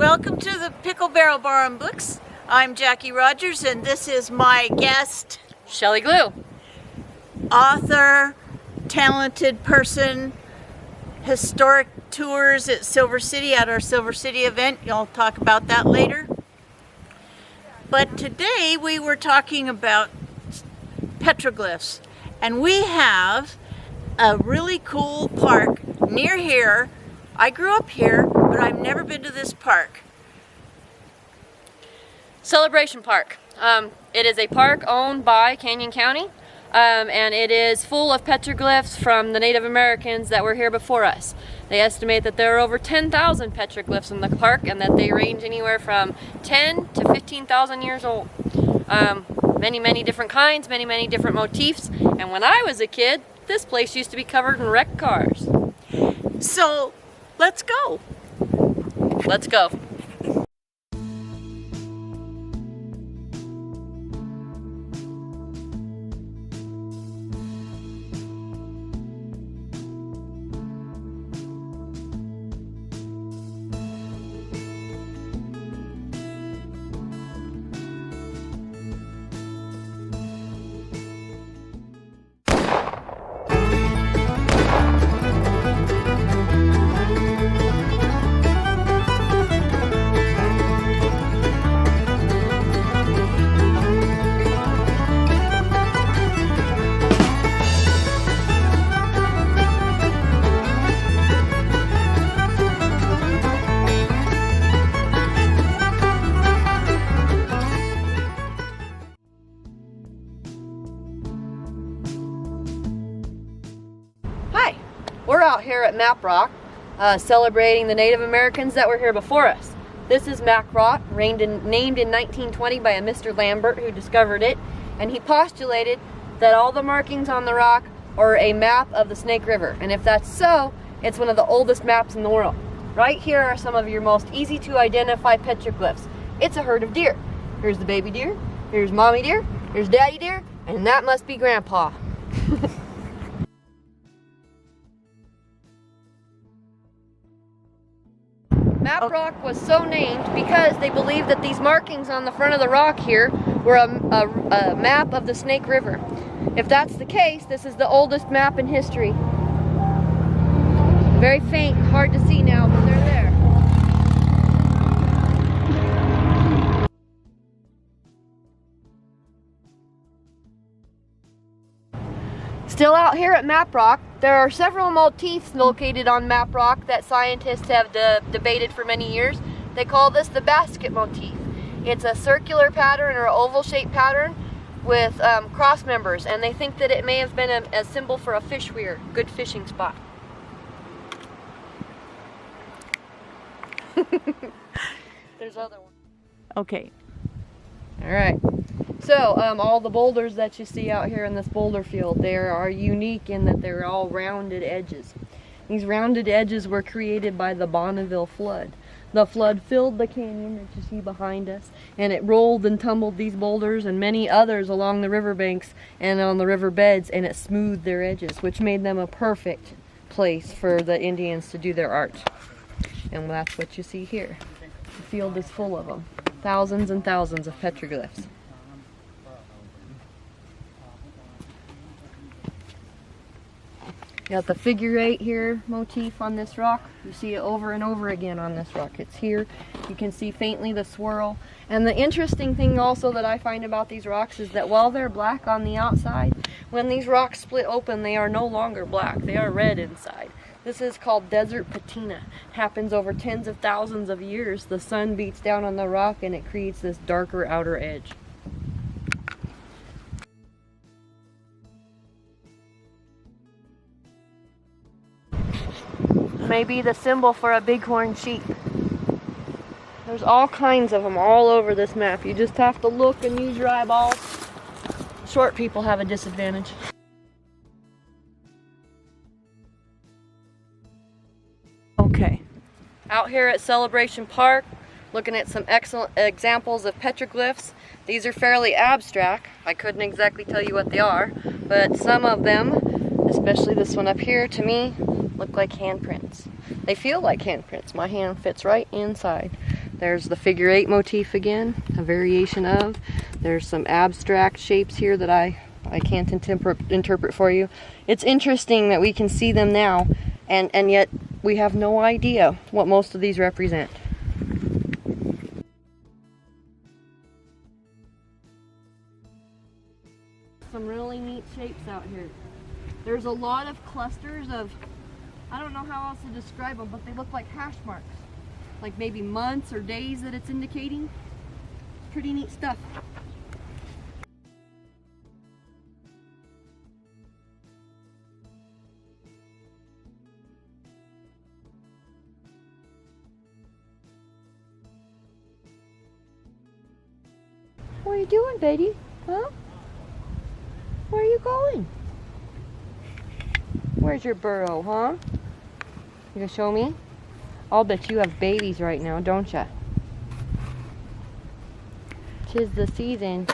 Welcome to the Pickle Barrel Bar and Books. I'm Jackie Rogers and this is my guest, Chelle Gluch. Author, talented person, historic tours at Silver City at our Silver City event. You'll talk about that later. But today we were talking about petroglyphs, and we have a really cool park near here. I grew up here, but I've never been to this park. Celebration Park. It is a park owned by Canyon County, and it is full of petroglyphs from the Native Americans that were here before us. They estimate that there are over 10,000 petroglyphs in the park, and that they range anywhere from 10 to 15,000 years old. Many different kinds, many different motifs, and when I was a kid, this place used to be covered in wrecked cars. So, let's go. Let's go. We're out here at Map Rock, celebrating the Native Americans that were here before us. This is Map Rock, named in 1920 by a Mr. Lambert, who discovered it, and he postulated that all the markings on the rock are a map of the Snake River, and if that's so, it's one of the oldest maps in the world. Right here are some of your most easy to identify petroglyphs. It's a herd of deer. Here's the baby deer, here's mommy deer, here's daddy deer, and that must be grandpa. Map Rock was so named because they believed that these markings on the front of the rock here were a map of the Snake River. If that's the case, this is the oldest map in history. Very faint, hard to see now, but they're there. Still out here at Map Rock, there are several motifs located on Map Rock that scientists have debated for many years. They call this the basket motif. It's a circular pattern or oval-shaped pattern with cross members, and they think that it may have been a symbol for a fish weir, good fishing spot. There's other ones. Okay. All right. So, all the boulders that you see out here in this boulder field, they are unique in that they're all rounded edges. These rounded edges were created by the Bonneville flood. The flood filled the canyon that you see behind us, and it rolled and tumbled these boulders and many others along the riverbanks and on the riverbeds, and it smoothed their edges, which made them a perfect place for the Indians to do their art. And that's what you see here. The field is full of them. Thousands and thousands of petroglyphs. You got the figure 8 here motif on this rock. You see it over and over again on this rock. It's here. You can see faintly the swirl. And the interesting thing also that I find about these rocks is that while they're black on the outside, when these rocks split open, they are no longer black. They are red inside. This is called desert patina. It happens over tens of thousands of years. The sun beats down on the rock and it creates this darker outer edge. May be the symbol for a bighorn sheep. There's all kinds of them all over this map. You just have to look and use your eyeballs. Short people have a disadvantage. Okay. Out here at Celebration Park, looking at some excellent examples of petroglyphs. These are fairly abstract. I couldn't exactly tell you what they are, but some of them, especially this one up here, to me, look like handprints. They feel like handprints. My hand fits right inside. There's the figure 8 motif again, a variation of. There's some abstract shapes here that I can't interpret for you. It's interesting that we can see them now, and yet we have no idea what most of these represent. Some really neat shapes out here. There's a lot of clusters of, I don't know how else to describe them, but they look like hash marks. Like maybe months or days that it's indicating. Pretty neat stuff. What are you doing, baby? Huh? Where are you going? Where's your burrow, huh? You gonna show me? I'll bet you have babies right now, don't ya? 'Tis the season.